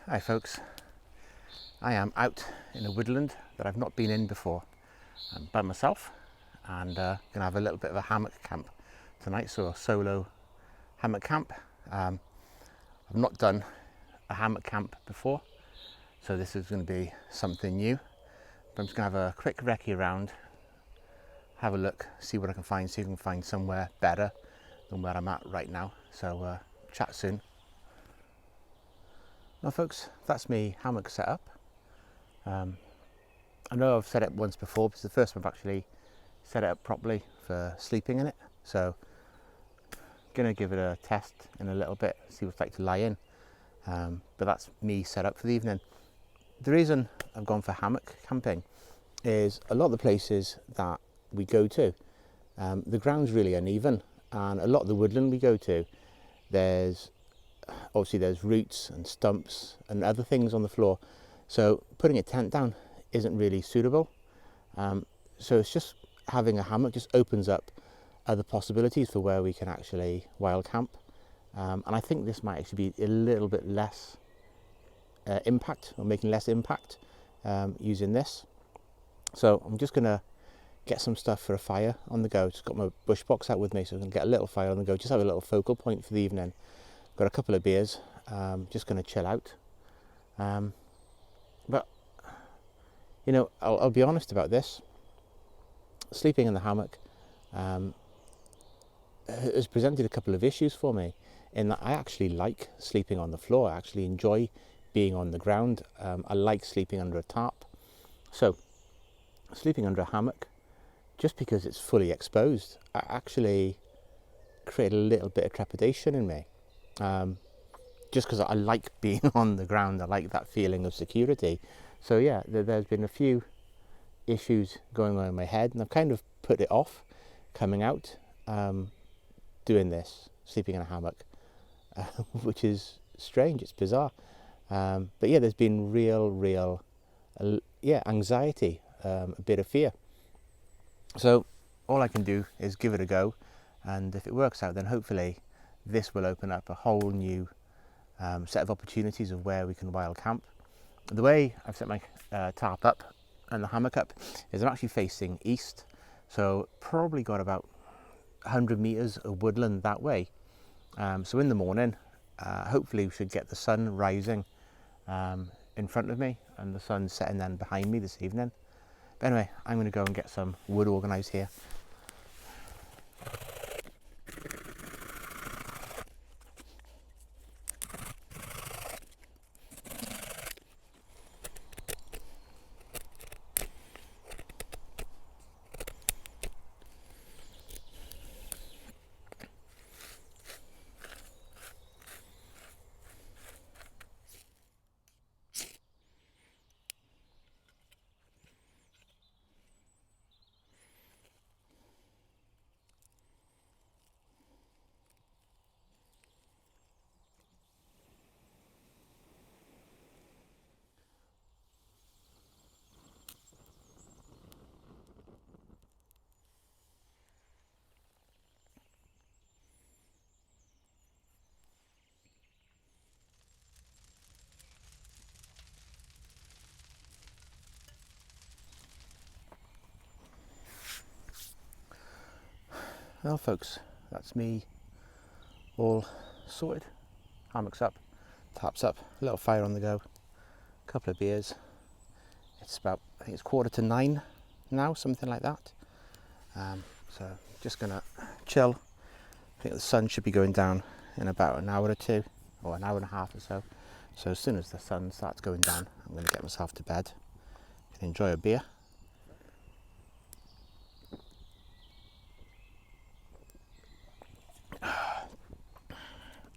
Hi folks, I am out in a woodland that I've not been in before. I'm by myself and gonna have a little bit of a hammock camp tonight, so a solo hammock camp. I've not done a hammock camp before, so this is going to be something new. But I'm just going to have a quick recce around, have a look, see what I can find, see if I can find somewhere better than where I'm at right now. So chat soon. Well folks, that's me hammock set up. I know I've set it once before, but it's the first time I've actually set it up properly for sleeping in it. So gonna give it a test in a little bit, see what it's like to lie in. But that's me set up for the evening. The reason I've gone for hammock camping is a lot of the places that we go to, the ground's really uneven, and a lot of the woodland we go to, there's roots and stumps and other things on the floor. So putting a tent down isn't really suitable. So it's just having a hammock just opens up other possibilities for where we can actually wild camp. And I think this might actually be a little bit less impact, or making less impact using this. So I'm just gonna get some stuff for a fire on the go. Just got my bush box out with me, so I can get a little fire on the go, just have a little focal point for the evening. Got a couple of beers, just gonna chill out. But you know, I'll be honest about this. Sleeping in the hammock has presented a couple of issues for me, in that I actually like sleeping on the floor. I actually enjoy being on the ground. I like sleeping under a tarp. So sleeping under a hammock, just because it's fully exposed, I actually create a little bit of trepidation in me. Just because I like being on the ground, I like that feeling of security. So yeah, there's been a few issues going on in my head, and I've kind of put it off coming out, doing this, sleeping in a hammock, which is strange, it's bizarre. But yeah, there's been real anxiety, a bit of fear. So all I can do is give it a go, and if it works out, then hopefully this will open up a whole new set of opportunities of where we can wild camp. The way I've set my tarp up and the hammock up is I'm actually facing east, so probably got about 100 meters of woodland that way. So in the morning, hopefully we should get the sun rising in front of me and the sun setting then behind me this evening. But anyway, I'm going to go and get some wood organised here. Well folks, that's me all sorted. Hammock's up, tarp's up, a little fire on the go, a couple of beers. It's about, I think it's 8:45 now, something like that. So just gonna chill. I think the sun should be going down in about an hour or two, or an hour and a half or so. So as soon as the sun starts going down, I'm gonna get myself to bed and enjoy a beer.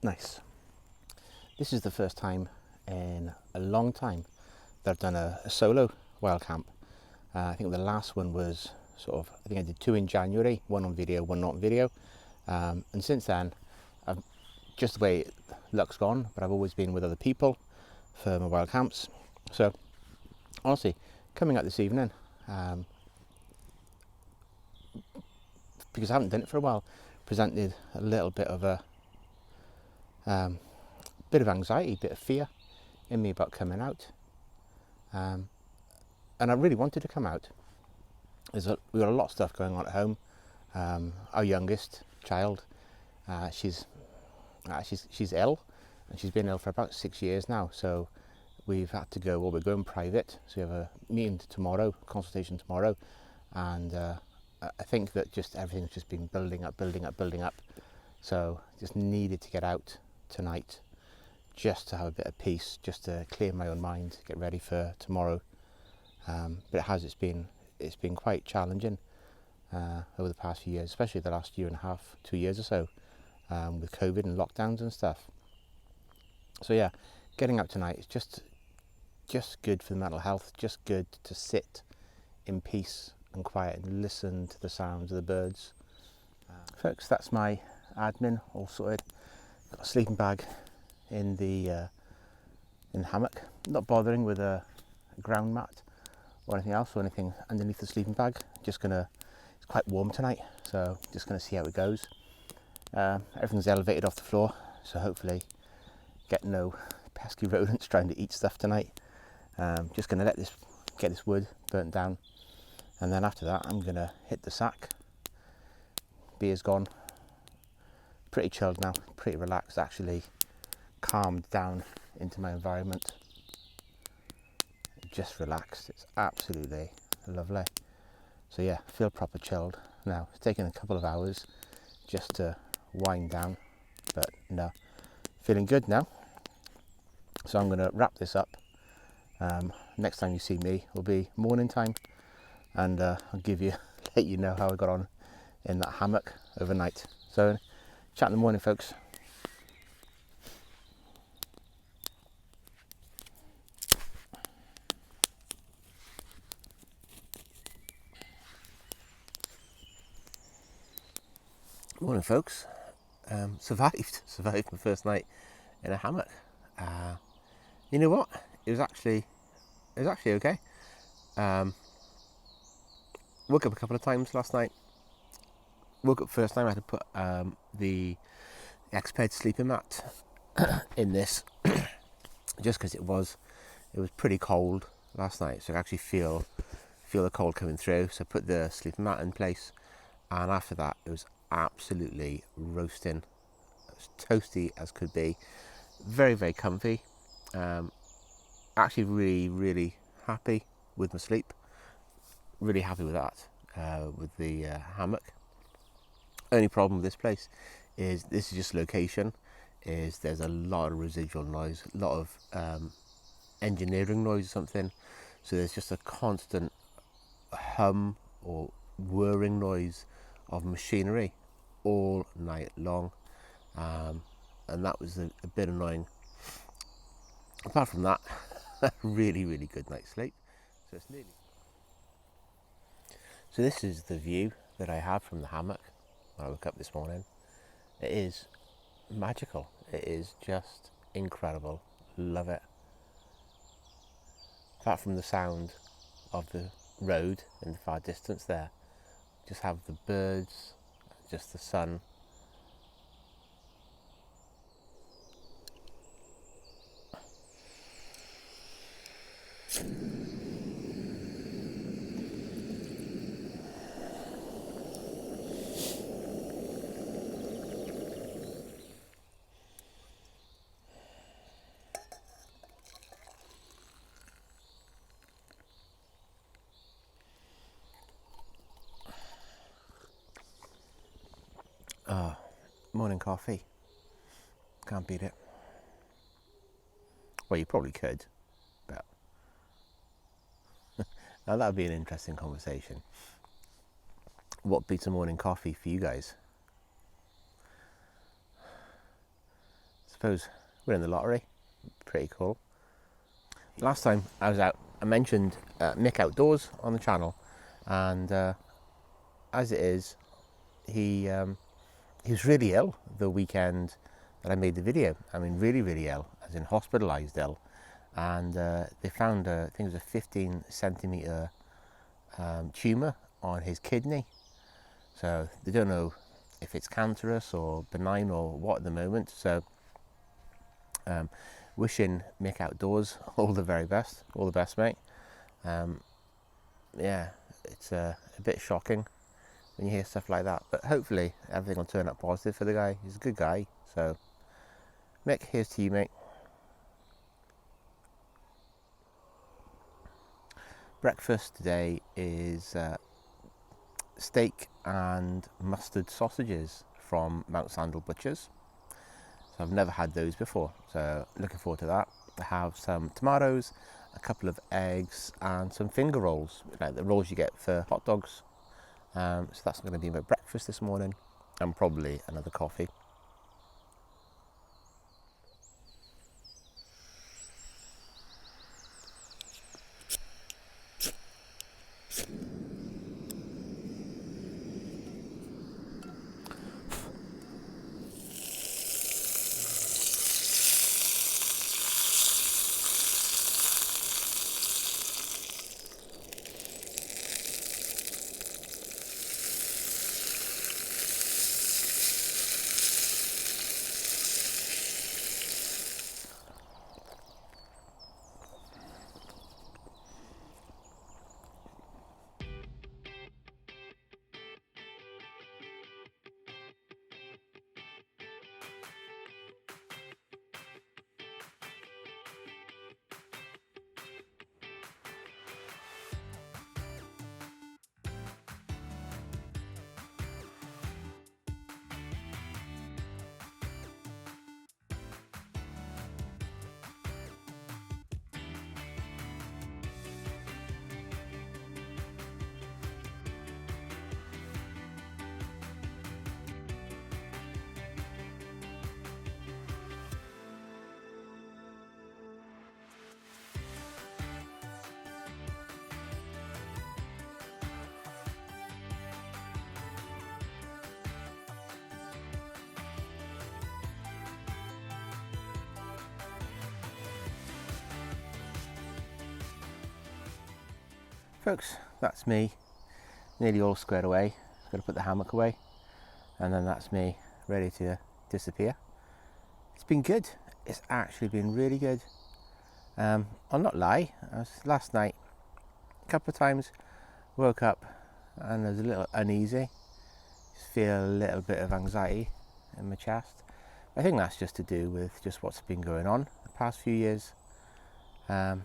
Nice. This is the first time in a long time that I've done a solo wild camp. I think the last one was I think I did 2 in January, 1 on video, 1 not on video. And since then, I've just the way luck's gone, but I've always been with other people for my wild camps. So honestly, coming out this evening, because I haven't done it for a while, presented a little bit of a bit of anxiety, bit of fear, in me about coming out. And I really wanted to come out. We got a lot of stuff going on at home. Our youngest child, she's ill, and she's been ill for about 6 years now. So we've had to go. Well, we're going private. So we have a meeting tomorrow, consultation tomorrow, and I think that just everything's just been building up. So just needed to get out tonight, just to have a bit of peace, just to clear my own mind, get ready for tomorrow. But it's been quite challenging over the past few years, especially the last year and a half, 2 years or so, with COVID and lockdowns and stuff. So yeah, getting out tonight is just good for the mental health, just good to sit in peace and quiet and listen to the sounds of the birds. Folks, that's my admin all sorted. Got a sleeping bag in the hammock, not bothering with a ground mat or anything else or anything underneath the sleeping bag. It's quite warm tonight, so just gonna see how it goes. Everything's elevated off the floor, so hopefully get no pesky rodents trying to eat stuff tonight. Just gonna get this wood burnt down, and then after that I'm gonna hit the sack. Beer's gone. Pretty chilled now, pretty relaxed, actually calmed down into my environment. Just relaxed. It's absolutely lovely. So yeah, feel proper chilled now. It's taken a couple of hours just to wind down, but no, feeling good now. So I'm going to wrap this up. Next time you see me will be morning time, and I'll let you know how I got on in that hammock overnight. So chat in the morning, folks. Morning, folks. Survived my first night in a hammock. You know what? It was actually okay. Woke up a couple of times last night. Woke up first time I had to put the Exped sleeping mat in this, just because it was pretty cold last night, so I could actually feel the cold coming through. So I put the sleeping mat in place, and after that it was absolutely roasting, as toasty as could be. Very, very comfy. Actually really happy with my sleep. Really happy with that, with the hammock. Only problem with this place is this is just location. There's a lot of residual noise, a lot of engineering noise or something. So there's just a constant hum or whirring noise of machinery all night long, and that was a bit annoying. Apart from that, really good night's sleep. So this is the view that I had from the hammock when I woke up this morning. It is magical. It is just incredible. Love it. Apart from the sound of the road in the far distance there, just have the birds, just the sun. Morning coffee. Can't beat it. Well, you probably could, but now that would be an interesting conversation. What beats a morning coffee for you guys? Suppose we're in the lottery. Pretty cool. Last time I was out, I mentioned Mick Outdoors on the channel, and as it is, he was really ill the weekend that I made the video. I mean, really ill, as in hospitalised ill. And they found, I think it was a 15 centimetre tumour on his kidney. So they don't know if it's cancerous or benign or what at the moment. So wishing Mick Outdoors all the very best, all the best, mate. Yeah, it's a bit shocking when you hear stuff like that, but hopefully everything will turn out positive for the guy. He's a good guy. So Mick, here's to you, mate. Breakfast today is steak and mustard sausages from Mount Sandal Butchers. So I've never had those before, so looking forward to that. I have some tomatoes, a couple of eggs and some finger rolls, like the rolls you get for hot dogs. So that's going to be my breakfast this morning, and probably another coffee. Folks, that's me nearly all squared away. Got to put the hammock away, and then that's me ready to disappear. It's been good. It's actually been really good. I'll not lie, last night a couple of times woke up and I was a little uneasy, just feel a little bit of anxiety in my chest. I think that's just to do with just what's been going on the past few years, but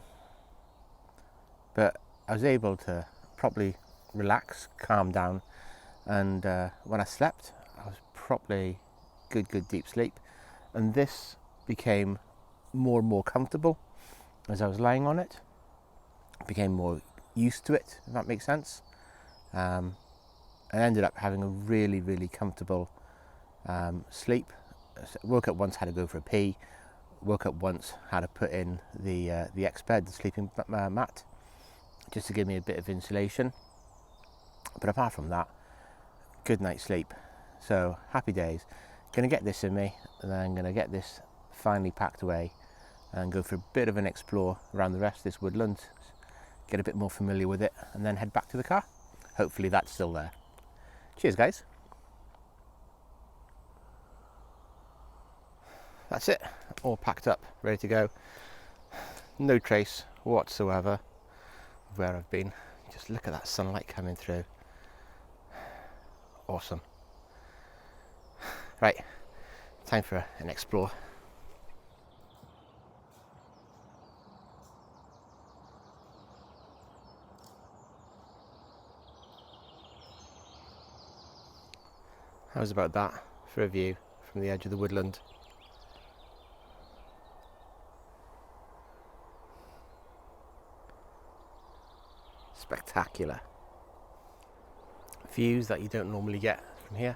I was able to properly relax, calm down, and when I slept I was properly good deep sleep, and this became more and more comfortable as I was lying on it. I became more used to it, if that makes sense. I ended up having a really comfortable sleep. Woke up once, had to go for a pee. Woke up once, had to put in the X-bed, the sleeping mat, just to give me a bit of insulation. But apart from that, good night's sleep. So happy days. Gonna get this in me, and then I'm gonna get this finally packed away and go for a bit of an explore around the rest of this woodland, get a bit more familiar with it, and then head back to the car. Hopefully that's still there. Cheers, guys. That's it, all packed up, ready to go. No trace whatsoever of where I've been. Just look at that sunlight coming through. Awesome. Right, time for an explore. How's about that for a view from the edge of the woodland? Spectacular. Views that you don't normally get from here.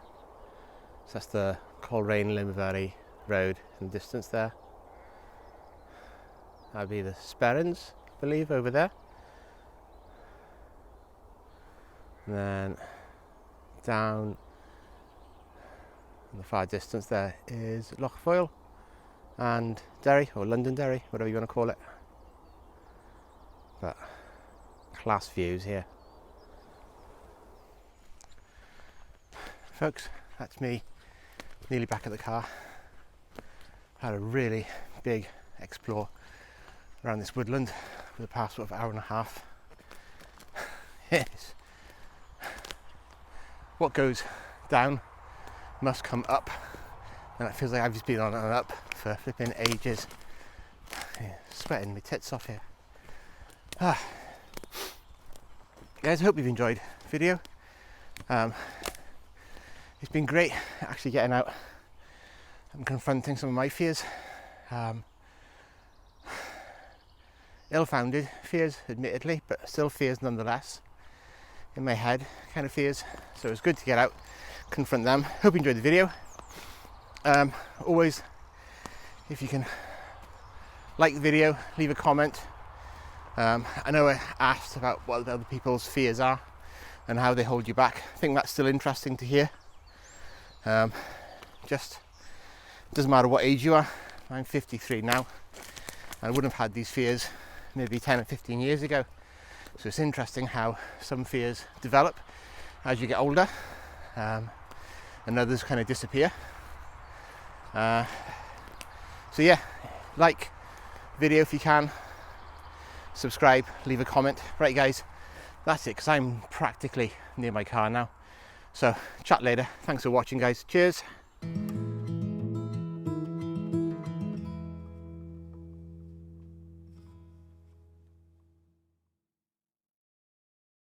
So that's the Coleraine Limavady Road in the distance there. That'd be the Sperrins, I believe, over there. And then down in the far distance there is Lochfoyle and Derry, or Londonderry, whatever you want to call it. But class views here. Folks, that's me nearly back at the car. Had a really big explore around this woodland for the past sort of hour and a half. Yes. What goes down must come up, and it feels like I've just been on and up for flipping ages. Yeah, sweating my tits off here. Guys, I hope you've enjoyed the video. It's been great actually getting out and confronting some of my fears. Ill-founded fears, admittedly, but still fears nonetheless. In my head, kind of fears. So it's good to get out, confront them. Hope you enjoyed the video. Always, if you can like the video, leave a comment. I know I asked about what other people's fears are and how they hold you back. I think that's still interesting to hear. Just doesn't matter what age you are. I'm 53 now. I wouldn't have had these fears maybe 10 or 15 years ago. So it's interesting how some fears develop as you get older, and others kind of disappear. So yeah, like video if you can, subscribe, leave a comment. Right guys, that's it, because I'm practically near my car now. So chat later. Thanks for watching guys. Cheers.